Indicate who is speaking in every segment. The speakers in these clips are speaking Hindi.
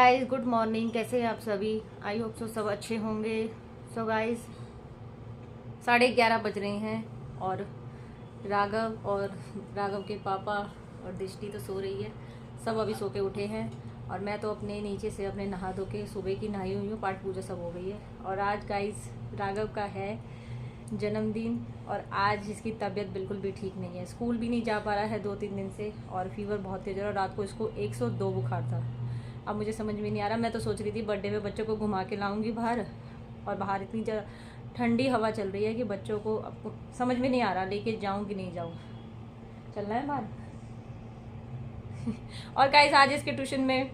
Speaker 1: Guys, good morning. कैसे हैं आप सभी? आई होप सो सब अच्छे होंगे। सो गाइस 11:30 बज रहे हैं और राघव के पापा और दृष्टि तो सो रही है। सब अभी सो के उठे हैं और मैं तो अपने नीचे से अपने नहा धो के सुबह की नहाई हुई हूँ। पाठ पूजा सब हो गई है और आज गाइस राघव का है जन्मदिन और आज इसकी तबीयत बिल्कुल भी ठीक नहीं है। स्कूल भी नहीं जा पा रहा है 2-3 दिन से और फीवर बहुत तेज है और रात को इसको 102 बुखार था। अब मुझे समझ में नहीं आ रहा। मैं तो सोच रही थी बर्थडे में बच्चों को घुमा के लाऊंगी बाहर, और बाहर इतनी ठंडी हवा चल रही है कि बच्चों को अब समझ में नहीं आ रहा लेके जाऊँ कि नहीं जाऊँ। चलना है बाहर। और गाइस आज इसके ट्यूशन में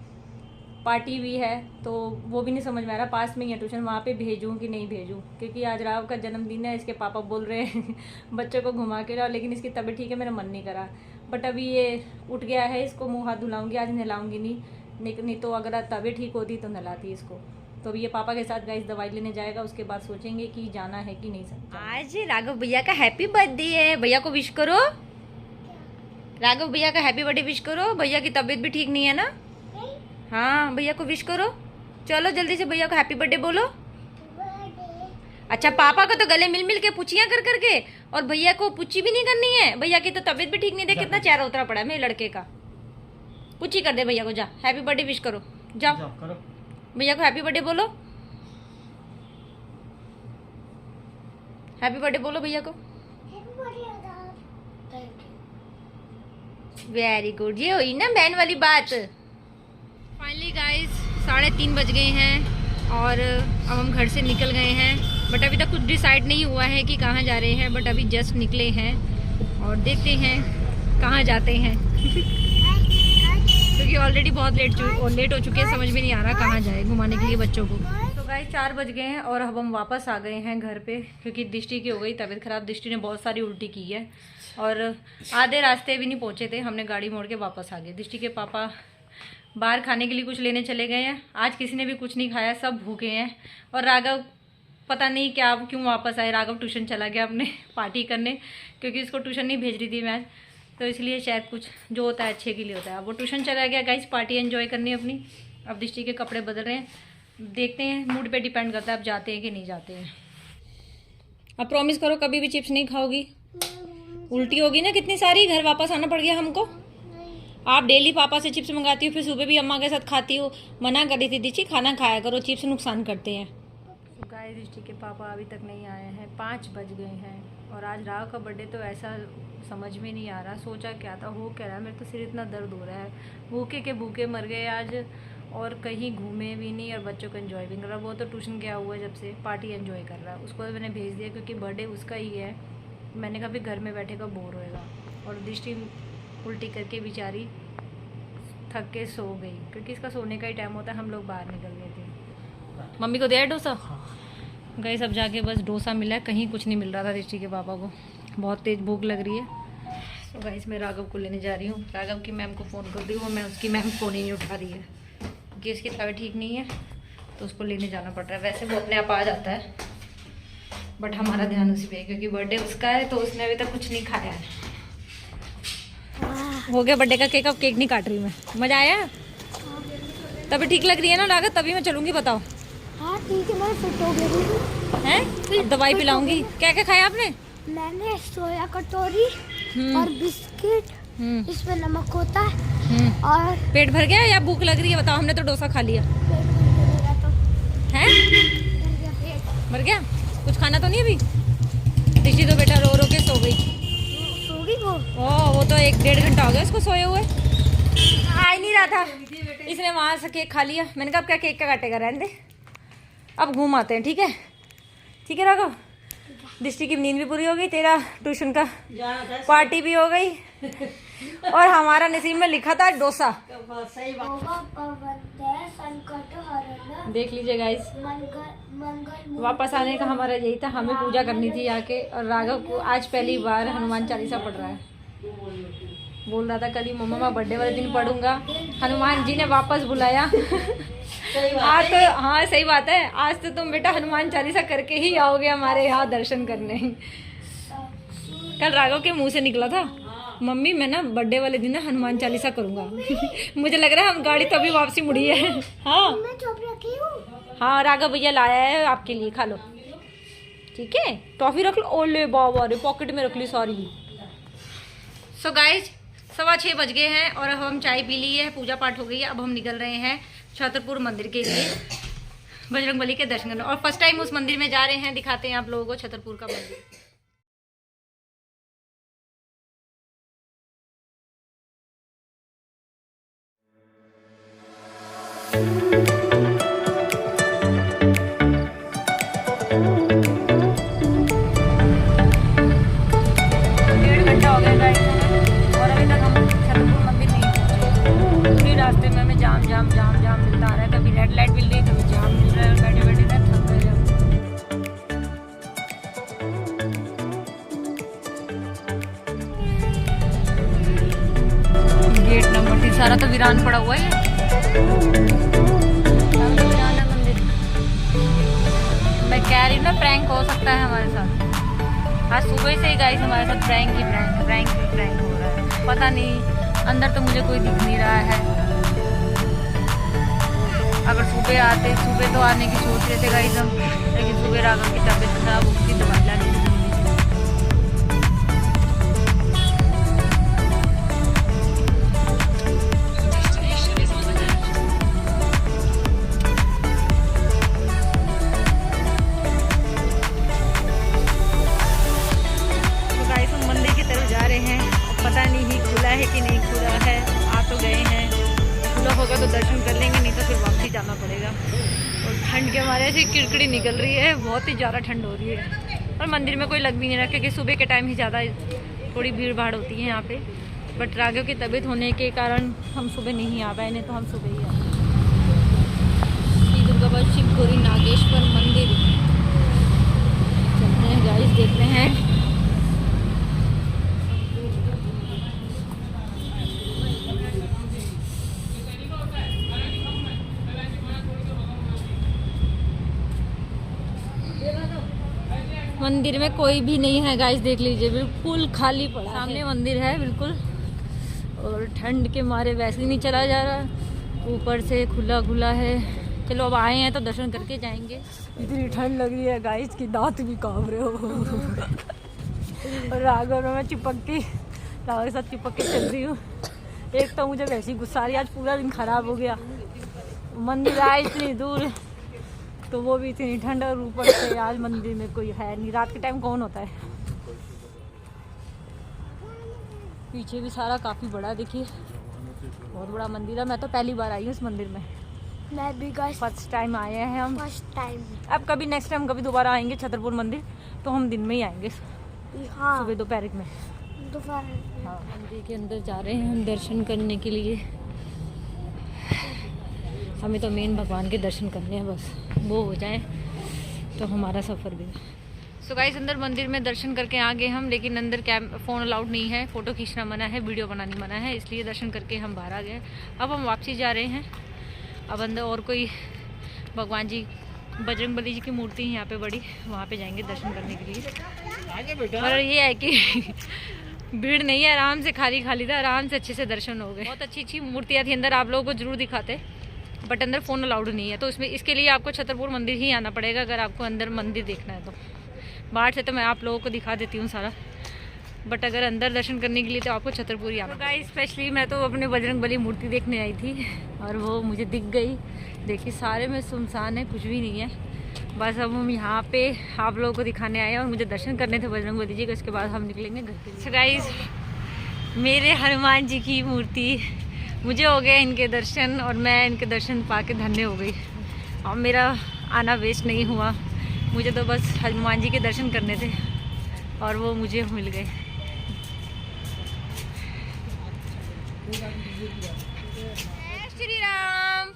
Speaker 1: पार्टी भी है तो वो भी नहीं समझ में आ रहा। पास में ही है ट्यूशन, वहाँ पे भेजूँ कि नहीं भेजूँ, क्योंकि आज राव का जन्मदिन है। इसके पापा बोल रहे हैं बच्चों को घुमा के लाओ, लेकिन इसकी तबीयत ठीक है, मेरा मन नहीं करा। बट अभी ये उठ गया है, इसको मुँह हाथ धुलाऊंगी, आज नहलाऊंगी नहीं तो अगर तबीयत ठीक होती तो नहलाती इसको। तो अभी ये पापा के साथ गाइस दवाई लेने जाएगा, उसके बाद सोचेंगे कि जाना है कि नहीं सकता। आज राघव भैया का हैप्पी बर्थडे है, भैया को विश करो। राघव भैया का हैप्पी बर्थडे विश करो। भैया की तबीयत भी ठीक नहीं है ना। हाँ भैया को विश करो। चलो जल्दी से भैया को हैप्पी बर्थडे बोलो। अच्छा पापा को तो गले मिल मिल के पुछियाँ कर करके, और भैया को पुच्छी भी नहीं करनी है। भैया की तो तबीयत भी ठीक नहीं, देख कितना चेहरा उतरा पड़ा है मेरे लड़के का। पुच्छी कर दे भैया को, जा हैप्पी बर्थडे विश करो। जाओ भैया को हैप्पी बर्थडे बोलो। हैप्पी बर्थडे बोलो भैया को। वेरी गुड, ये हुई ना बहन वाली बात। फाइनली गाइस 3:30 बज गए हैं और अब हम घर से निकल गए हैं। बट अभी तक कुछ डिसाइड नहीं हुआ है कि कहाँ जा रहे हैं। बट अभी जस्ट निकले हैं और देखते हैं कहाँ जाते हैं क्योंकि ऑलरेडी बहुत लेट हो चुके हैं। समझ में नहीं आ रहा कहाँ जाए घुमाने के लिए बच्चों को। तो गाइस 4 बज गए हैं और अब हम वापस आ गए हैं घर पे, क्योंकि दृष्टि की हो गई तबीयत ख़राब। दृष्टि ने बहुत सारी उल्टी की है और आधे रास्ते भी नहीं पहुँचे थे, हमने गाड़ी मोड़ के वापस आ गए। दृष्टि के पापा बाहर खाने के लिए कुछ लेने चले गए हैं। आज किसी ने भी कुछ नहीं खाया, सब भूखे हैं। और राघव पता नहीं क्या क्यों वापस आए। राघव ट्यूशन चला गया अपने पार्टी करने, क्योंकि इसको ट्यूशन नहीं भेज रही थी मैं, तो इसलिए शायद कुछ जो होता है अच्छे के लिए होता है। अब वो ट्यूशन चला गया गाइस, पार्टी एंजॉय करनी है अपनी। अब दृष्टि के कपड़े बदल रहे हैं, देखते हैं, मूड पे डिपेंड करता है अब जाते हैं कि नहीं जाते हैं। अब प्रॉमिस करो कभी भी चिप्स नहीं खाओगी। उल्टी होगी ना कितनी सारी, घर वापस आना पड़ गया हमको। आप डेली पापा से चिप्स मंगाती हो, फिर सुबह भी अम्मा के साथ खाती हो। मना कर रही थी दीची खाना खाया करो, चिप्स नुकसान करते हैं। तो गाइस दृष्टि के पापा अभी तक नहीं आए हैं, 5 बज गए हैं और आज राव का बर्थडे तो ऐसा समझ में नहीं आ रहा। सोचा क्या था, हो क्या रहा है। मेरे तो सिर इतना दर्द हो रहा है, भूखे के भूखे मर गए आज और कहीं घूमे भी नहीं और बच्चों को एंजॉय भी नहीं कर रहा। वो तो ट्यूशन गया हुआ है, जब से पार्टी एंजॉय कर रहा है। उसको मैंने भेज दिया क्योंकि बर्थडे उसका ही है। मैंने कहा फिर घर में बैठेगा बोर होएगा। और दृष्टि उल्टी करके बेचारी थक के सो गई, क्योंकि इसका सोने का ही टाइम होता है। हम लोग बाहर निकल गए थे। मम्मी को दिया डोसा। गए सब जाके बस डोसा मिला है, कहीं कुछ नहीं मिल रहा था दृष्टि के पापा को। बहुत तेज़ भूख लग रही है। तो गाइस मैं राघव को लेने जा रही हूँ। राघव की मैम को फ़ोन कर दी, वो मैं उसकी मैम फ़ोन ही नहीं उठा रही है क्योंकि इसकी तबीयत ठीक नहीं है, तो उसको लेने जाना पड़ रहा है। वैसे वो अपने आप आ जाता है, बट हमारा ध्यान उसी पे है क्योंकि बर्थडे उसका है, तो उसने अभी तक कुछ नहीं खाया है। हो गया बर्थडे का केक, अब केक नहीं काट रही मैं। मज़ा आया? तभी ठीक लग रही है ना राघव? तभी मैं चलूँगी, बताओ।
Speaker 2: हाँ ठीक है, मैं फिट हो गई
Speaker 1: हैं। दवाई पिलाऊंगी। क्या क्या खाया आपने?
Speaker 2: मैंने सोया कटोरी और बिस्किट, इसमें नमक होता है। और
Speaker 1: पेट भर गया या भूख लग रही है? बताओ, हमने तो डोसा खा लिया। हैं? भर गया? कुछ खाना तो नहीं अभी? दृष्टि तो बेटा रो रो के सो गई। वो तो 1-1.5 घंटा हो गया इसको सोए हुए, आ ही नहीं रहा था। इसने वहाँ से केक खा लिया। मैंने कहा अब क्या केक का काटेगा, रहने दे, अब घूम आते हैं। ठीक है, ठीक है राघव। दृष्टि की नींद भी पूरी हो गई, तेरा ट्यूशन का पार्टी भी हो गई और हमारा नसीब में लिखा था डोसा। देख लीजिए गाइस, वापस आने का हमारा यही था। हमें पूजा करनी थी आके, और राघव को आज पहली बार हनुमान चालीसा पढ़ रहा है। बोल रहा था कल ही मम्मा बर्थडे वाले दिन पढ़ूंगा, हनुमान जी ने वापस बुलाया। आज तो हाँ सही बात है, आज तो तुम बेटा हनुमान चालीसा करके ही आओगे हमारे यहाँ दर्शन करने। कल राघव के मुंह से निकला था मम्मी मैं ना बर्थडे वाले दिन ना हनुमान चालीसा करूंगा। मुझे लग रहा है हम गाड़ी तभी वापसी मुड़ी है। हाँ
Speaker 2: मैं टॉफी रखी हूँ।
Speaker 1: हाँ राघव भैया लाया है आपके लिए, खा लो। ठीक है टॉफी रख लो। ओले बाबा रे पॉकेट में रख ली सारी। सो गाइज 6:15 बज गए हैं और अब हम चाय पी ली है, पूजा पाठ हो गई है। अब हम निकल रहे हैं छतरपुर मंदिर के लिए बजरंगबली के दर्शन करने। और फर्स्ट टाइम उस मंदिर में जा रहे हैं, दिखाते हैं आप लोगों को छतरपुर का मंदिर। रास्ते में हमें जाम मिलता आ रहा है। कभी रेड लाइट मिल रही है, कभी जाम मिल रहा है और बैठे बैठे ना थक गए हम। गेट नंबर 3 सारा तो वीरान पड़ा हुआ है। वीरान है मंदिर। मैं कह रही हूँ ना प्रैंक हो सकता है हमारे साथ। आज सुबह से ही गाइस हमारे साथ प्रैंक हो रहा है। पता नहीं अंदर तो मुझे कोई दिख नहीं रहा है। अगर सुबह तो आने की सोच रहे थे गाइस हम, लेकिन सुबह राघव की तबीयत खराब, उसकी दवाई लाने की तो गाइस हम मंदिर की तरफ जा रहे हैं। पता नहीं ही खुला है कि नहीं खुला है। आ तो गए हैं, खुला होगा तो दर्शन कर लेंगे, नहीं तो फिर वापसी जाना पड़ेगा। और ठंड के मारे ऐसी किड़किड़ी निकल रही है, बहुत ही ज़्यादा ठंड हो रही है। और मंदिर में कोई लग भी नहीं रहा क्योंकि सुबह के टाइम ही ज़्यादा थोड़ी भीड़ भाड़ होती है यहाँ पे। बट राघव की तबीयत होने के कारण हम सुबह नहीं आ पाए, नहीं तो हम सुबह ही आए। श्री दुर्गाबाद शिवपुरी नागेश्वर मंदिर चलते हैं गाइस, देखते हैं। मंदिर में कोई भी नहीं है गाइस, देख लीजिए बिल्कुल खाली पड़ा है। सामने मंदिर है बिल्कुल, और ठंड के मारे वैसे ही नहीं चला जा रहा, ऊपर से खुला है। चलो अब आए हैं तो दर्शन करके जाएंगे। इतनी ठंड लग रही है गाइस कि दांत भी कांप रहे हो। और राघव में मैं राघव के साथ चिपक के चल रही हूँ। एक तो मुझे वैसे ही गुस्सा आ रही, आज पूरा दिन खराब हो गया। मंदिर आए इतनी दूर तो वो भी इतनी ठंड, और ऊपर से आज मंदिर में कोई है नहीं। रात के टाइम कौन होता है। पीछे भी सारा काफ़ी बड़ा, देखिए बहुत बड़ा मंदिर है। मैं तो पहली बार आई हूँ इस मंदिर में।
Speaker 2: मैं भी गाइस
Speaker 1: फर्स्ट टाइम आए हैं हम।
Speaker 2: First time.
Speaker 1: अब कभी नेक्स्ट टाइम कभी दोबारा आएंगे छतरपुर मंदिर तो हम दिन में ही आएंगे।
Speaker 2: हाँ
Speaker 1: सुबह दोपहर में। हाँ मंदिर के अंदर जा रहे हैं हम दर्शन करने के लिए। हमें तो मेन भगवान के दर्शन करने हैं, बस वो हो जाए तो हमारा सफ़र भी। सो गाइस अंदर मंदिर में दर्शन करके आ गए हम, लेकिन अंदर फ़ोन अलाउड नहीं है, फ़ोटो खींचना मना है, वीडियो बनानी मना है, इसलिए दर्शन करके हम बाहर आ गए। अब हम वापसी जा रहे हैं। अब अंदर और कोई भगवान जी बजरंगबली जी की मूर्ति है यहाँ पे बड़ी, वहाँ पे जाएंगे दर्शन करने के लिए। और ये है कि भीड़ नहीं है, आराम से खाली था, आराम से अच्छे से दर्शन हो गए। बहुत अच्छी मूर्तियाँ थी अंदर, आप लोगों को जरूर दिखाते, बट अंदर फ़ोन अलाउड नहीं है। तो इसके लिए आपको छतरपुर मंदिर ही आना पड़ेगा अगर आपको अंदर मंदिर देखना है तो। बाहर से तो मैं आप लोगों को दिखा देती हूँ सारा, बट अगर अंदर दर्शन करने के लिए तो आपको छतरपुर ही आना। गाइस स्पेशली मैं तो अपने बजरंगबली मूर्ति देखने आई थी और वो मुझे दिख गई। देखिए सारे में सुनसान है, कुछ भी नहीं है। बस अब हम यहाँ पे आप लोगों को दिखाने आए हैं और मुझे दर्शन करने थे बजरंगबली जी के, उसके बाद हम निकलेंगे घर के लिए। गाइस मेरे हनुमान जी की मूर्ति, मुझे हो गए इनके दर्शन और मैं इनके दर्शन पाके धन्य हो गई। और मेरा आना वेस्ट नहीं हुआ, मुझे तो बस हनुमान जी के दर्शन करने थे और वो मुझे मिल गए। जय श्री राम,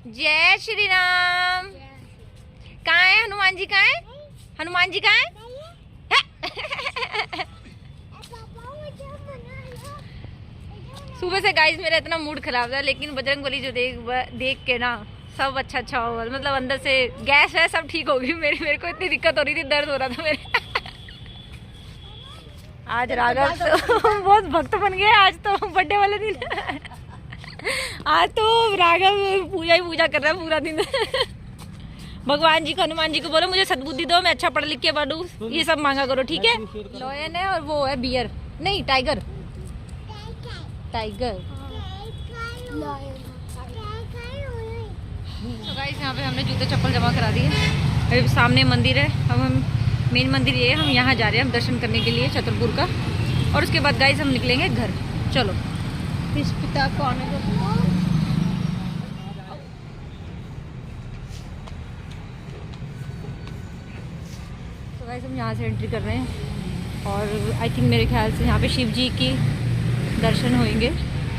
Speaker 1: जय श्री राम। कहाँ है हनुमान जी, कहाँ है हनुमान जी, कहाँ है? सुबह से गाइस मेरा इतना मूड खराब था, लेकिन बजरंगबली जो देख के ना सब अच्छा हुआ। मतलब अंदर से गैस है सब ठीक हो गई। मेरे को इतनी दिक्कत हो रही थी, दर्द हो रहा था मेरे। आज राघव तो बहुत भक्त बन गए। आज तो बर्थडे वाले दिन आज तो राघव पूजा ही पूजा कर रहा है पूरा दिन। भगवान जी को, हनुमान जी को बोलो मुझे सद्बुद्धि दो, मैं अच्छा पढ़ लिख के बनूं, ये सब मांगा करो, ठीक है। लॉयन है और वो है बियर, नहीं टाइगर, टाइगर। तो गाइस यहाँ पे हमने जूते चप्पल जमा करा दिए। अभी सामने मंदिर है, अब हम मेन मंदिर ये है, हम यहाँ जा रहे हैं हम दर्शन करने के लिए छतरपुर का। और उसके बाद गाइस हम निकलेंगे घर। चलो इस पिता को आने दो। तो गाइस हम यहाँ से एंट्री कर रहे हैं और आई थिंक मेरे ख्याल से यहाँ पे शिव जी की दर्शन होंगे।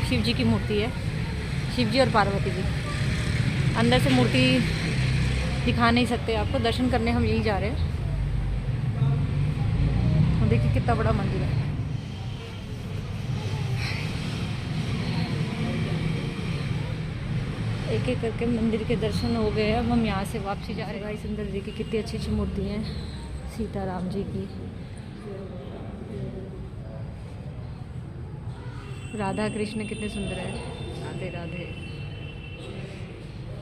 Speaker 1: शिव जी की मूर्ति है, शिव जी और पार्वती जी। अंदर से मूर्ति दिखा नहीं सकते आपको, दर्शन करने हम यही जा रहे हैं। देखिए कितना बड़ा मंदिर है। एक एक करके मंदिर के दर्शन हो गए। अब हम यहाँ से वापसी जा रहे हैं। इस अंदर देखिए कितनी अच्छी अच्छी मूर्ति हैं सीताराम जी की, राधा कृष्ण कितने सुंदर है। राधे राधे,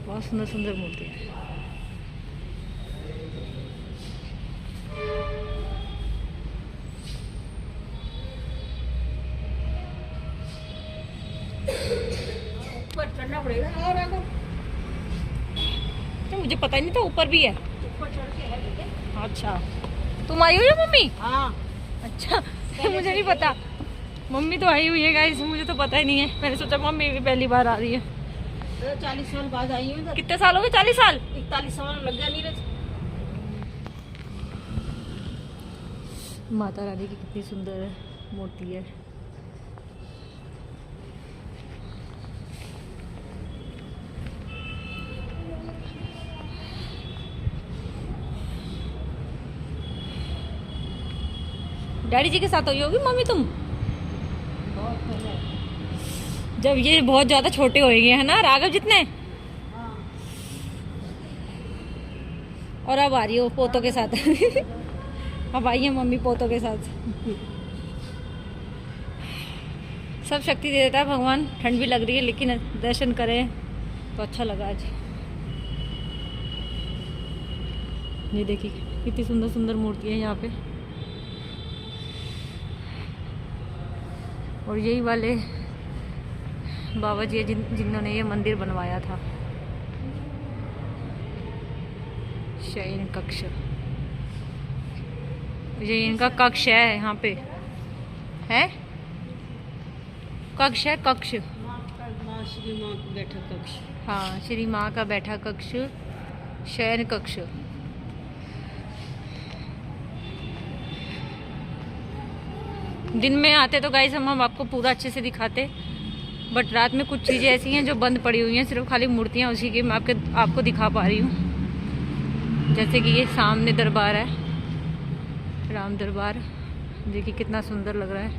Speaker 1: बहुत सुंदर सुंदर मूर्ति है। ऊपर चढ़ना पड़ेगा और तो मुझे पता ही नहीं था ऊपर भी है। ऊपर चढ़ के है। अच्छा तुम आई हुई हो मम्मी? हाँ। अच्छा मुझे नहीं पता, मम्मी तो आई हुई है गाइस, मुझे तो पता ही नहीं है। मैंने सोचा मम्मी भी पहली बार आ रही है।
Speaker 2: 40 साल बाद आई हूँ।
Speaker 1: कितने साल हो गए? 40 साल,
Speaker 2: 41 साल लग गया नीरज।
Speaker 1: माता रानी की कितनी सुंदर मूर्ति है। डैडी जी के साथ हुई होगी मम्मी तुम? जब ये बहुत ज्यादा छोटे हो गए हैं ना राघव जितने। और अब आ रही हो पोतों के साथ। अब आई है मम्मी पोतों के साथ। सब शक्ति दे देता है भगवान। ठंड भी लग रही है लेकिन दर्शन करें तो अच्छा लगा आज। ये देखिए कितनी सुंदर सुंदर मूर्ति है यहाँ पे। और यही वाले बाबा जी जिन्होंने ये मंदिर बनवाया था। शयन कक्ष, ये इनका कक्ष है यहाँ पे, है कक्ष है, कक्ष।
Speaker 2: श्री माँ का बैठा कक्ष।
Speaker 1: हाँ, श्री माँ का बैठा कक्ष, शयन कक्ष। दिन में आते तो गाइस हम आपको पूरा अच्छे से दिखाते, बट रात में कुछ चीज़ें ऐसी हैं जो बंद पड़ी हुई हैं, सिर्फ खाली मूर्तियाँ उसी की मैं आपको दिखा पा रही हूँ। जैसे कि ये सामने दरबार है, राम दरबार, देखिए कितना सुंदर लग रहा है।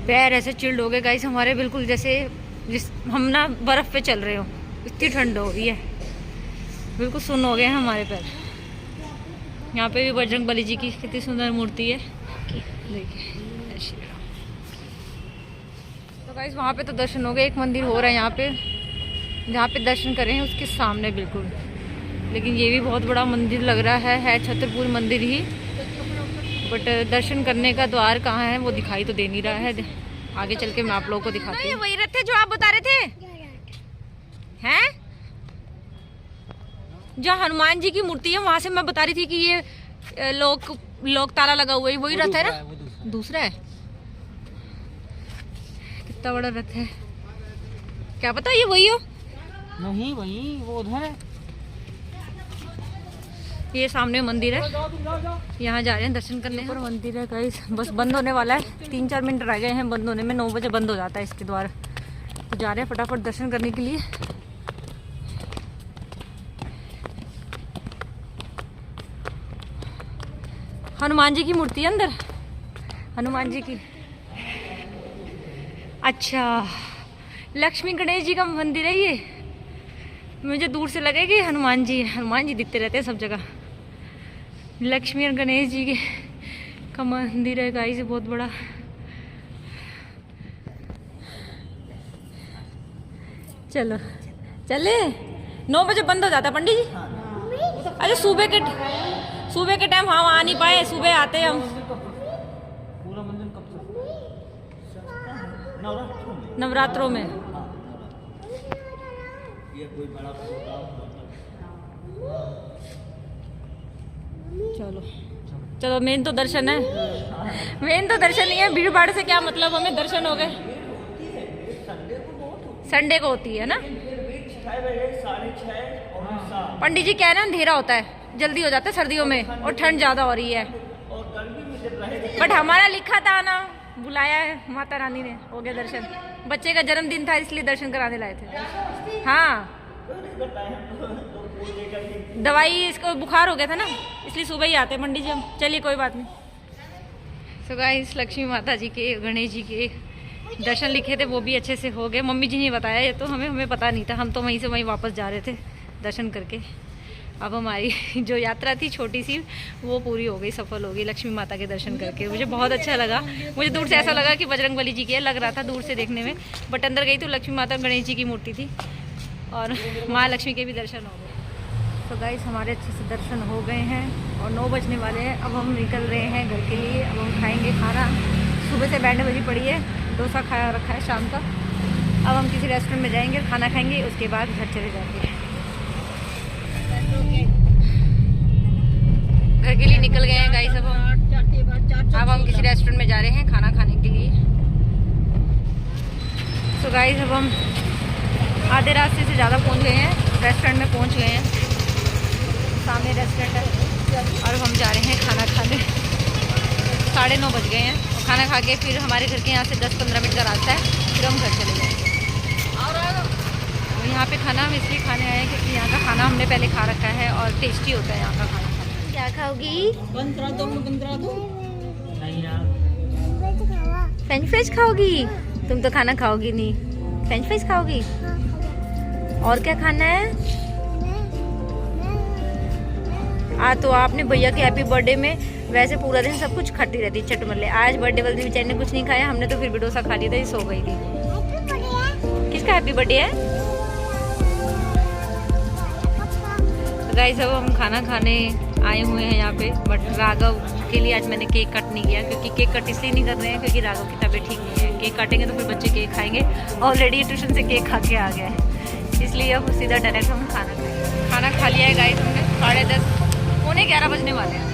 Speaker 1: पैर ऐसे चिल्ड हो गए गाइस हमारे, बिल्कुल जैसे हम ना बर्फ़ पे चल रहे हो, इतनी ठंड हो रही है, बिल्कुल सुन्न हो गए हैं हमारे पैर। यहाँ पे भी बजरंग बली जी की कितनी सुंदर मूर्ति है, देखिए। तो गाइस वहाँ पे तो दर्शन हो गए। एक मंदिर हो रहा है यहाँ पे, जहाँ पे दर्शन करें उसके सामने बिल्कुल, लेकिन ये भी बहुत बड़ा मंदिर लग रहा है छतरपुर मंदिर ही, बट दर्शन करने का द्वार कहाँ है वो दिखाई तो दे नहीं रहा है। आगे चल के मैं आप लोगों को दिखाती हूँ। वही रहते जो आप बता रहे थे हैं, जहाँ हनुमान जी की मूर्ति है वहां से मैं बता रही थी कि ये लोक ताला लगा हुआ है, वही रथ है ना? दूसरा है। कितना बड़ा रथ है, क्या पता ये वही हो।
Speaker 2: नहीं वही, वो उधर है।
Speaker 1: ये सामने मंदिर है, यहाँ जा रहे हैं दर्शन करने। पर मंदिर है गाइस, बस बंद होने वाला है, 3-4 मिनट रह गए हैं बंद होने में। 9 बजे बंद हो जाता है इसके द्वार। तो जा रहे हैं फटाफट दर्शन करने के लिए। हनुमान जी की मूर्ति है अंदर, हनुमान जी की। अच्छा, लक्ष्मी गणेश जी का मंदिर है ये। मुझे दूर से लगे कि हनुमान जी दिखते रहते हैं सब जगह। लक्ष्मी और गणेश जी के का मंदिर है गाइस, बहुत बड़ा। चलो चले, 9 बजे बंद हो जाता है पंडित जी। अरे सुबह के टाइम हम आ नहीं पाए, सुबह आते हम। नवरात्रों में चलो चलो, मेन तो दर्शन है, मेन तो दर्शन ही है। भीड़ भाड़ से क्या मतलब, हमें दर्शन हो गए। संडे को होती है ना पंडित जी, कह रहे हैं अंधेरा होता है, जल्दी हो जाता है सर्दियों में, और ठंड ज्यादा हो रही है। बट हमारा लिखा था ना, बुलाया है माता रानी ने, हो गया दर्शन। बच्चे का जन्मदिन था इसलिए दर्शन कराने लाए थे। हाँ, दवाई, इसको बुखार हो गया था ना, इसलिए सुबह ही आते पंडित जी हम। चलिए कोई बात नहीं। सो गाइस, लक्ष्मी माता जी के, गणेश जी के दर्शन लिखे थे, वो भी अच्छे से हो गए। मम्मी जी ने बताया, ये तो हमें पता नहीं था, हम तो वहीं से वहीं वापस जा रहे थे दर्शन करके। अब हमारी जो यात्रा थी छोटी सी, वो पूरी हो गई, सफल हो गई लक्ष्मी माता के दर्शन करके। मुझे बहुत अच्छा लगा। मुझे दूर से ऐसा लगा कि बजरंगबली जी के लग रहा था दूर से देखने में, बट अंदर गई तो लक्ष्मी माता और गणेश जी की मूर्ति थी, और माँ लक्ष्मी के भी दर्शन हो गए। तो गाइस, हमारे अच्छे से दर्शन हो गए हैं और 9 बजने वाले हैं। अब हम निकल रहे हैं घर के लिए। अब हम खाएंगे खाना। सुबह से बैंड बजी पड़ी है, डोसा खाया रखा है शाम का। अब हम किसी रेस्टोरेंट में जाएंगे, खाना खाएंगे, उसके बाद घर चले जाएंगे। घर के लिए निकल गए हैं गाइस। अब हम किसी रेस्टोरेंट में जा रहे हैं खाना खाने के लिए। तो गाइस, अब हम आधे रास्ते से ज़्यादा पहुंच गए हैं, रेस्टोरेंट में पहुंच गए हैं। सामने रेस्टोरेंट है और हम जा रहे हैं खाना खाने। 9:30 बज गए हैं और खाना खा के फिर हमारे घर के यहाँ से 10-15 मिनट का रास्ता है, फिर हम घर चले जाएंगे। और यहाँ पे खाना हम इसलिए खाने आए हैं क्योंकि यहाँ का खाना हमने पहले खा रखा है और टेस्टी होता है यहाँ का खाना। क्या खाओगी? French fries खाओगी? तुम तो खाना खाओगी नहीं, फ्रेंच फ्राइज खाओगी? और क्या खाना है? तो आपने भैया के हैप्पी बर्थडे में वैसे पूरा दिन सब कुछ खाती रहती चटमले। आज बर्थडे वाले दिन बेचारी ने कुछ नहीं खाया, हमने तो फिर भी डोसा खा लिया था, ये सो गई थी। किसका हैप्पी बर्थडे है? तो गाइस, अब हम खाना खाने आए हुए हैं यहाँ पे, बट राघव के लिए आज मैंने केक कट नहीं किया, क्योंकि केक कट इसलिए नहीं कर रहे हैं क्योंकि राघव की तबीयत ठीक नहीं है। केक काटेंगे तो फिर बच्चे केक खाएंगे। ऑलरेडी ट्यूशन से केक खा के आ गया है, इसलिए अब सीधा डायरेक्ट हम खाना खाएंगे। खाना खा लिया है गाइस हमने। 10:30 पौने 11 बजने वाले हैं।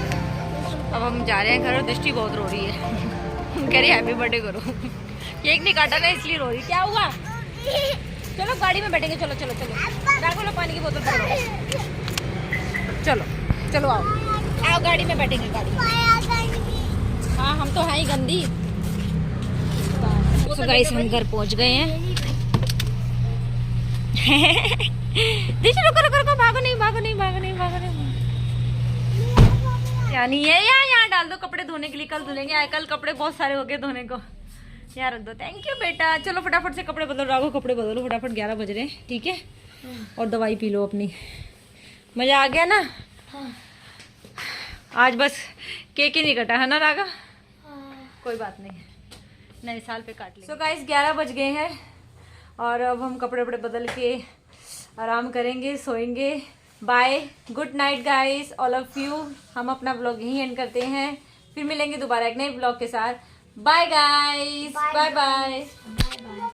Speaker 1: अब हम जा रहे हैं घर और दृष्टि बहुत रो रही है। कह रही हैप्पी बर्थडे करो। केक नहीं काटा ना इसलिए रो रही। क्या हुआ? चलो गाड़ी में बैठेंगे। चलो चलो चलो, राघव लो पानी की बोतल पकड़ो। चलो चलो आओ गाड़ी में बैठेंगे। गाड़ी हाँ, हम तो हैं ही गंदी। तो गाइस, हम घर पहुंच गए हैं। रुको, भागो नहीं। यानी ये यहाँ डाल दो कपड़े धोने के लिए, कल धुलेंगे। कल कपड़े बहुत सारे हो गए धोने को, यहाँ रख दो। थैंक यू बेटा। चलो फटाफट से कपड़े बदलो, राघव कपड़े बदलो फटाफट, 11 बज रहे हैं, ठीक है? और दवाई पी लो अपनी। मजा आ गया ना? आज बस केक ही नहीं कटा है ना राघव? कोई बात नहीं, नए साल पे काट लेंगे। सो गाइस, 11 बज गए हैं और अब हम कपड़े बदल के आराम करेंगे, सोएंगे। Bye, good night guys, all of you. हम अपना ब्लॉग यहीं एंड करते हैं, फिर मिलेंगे दोबारा एक नए ब्लॉग के साथ। Bye guys, bye bye.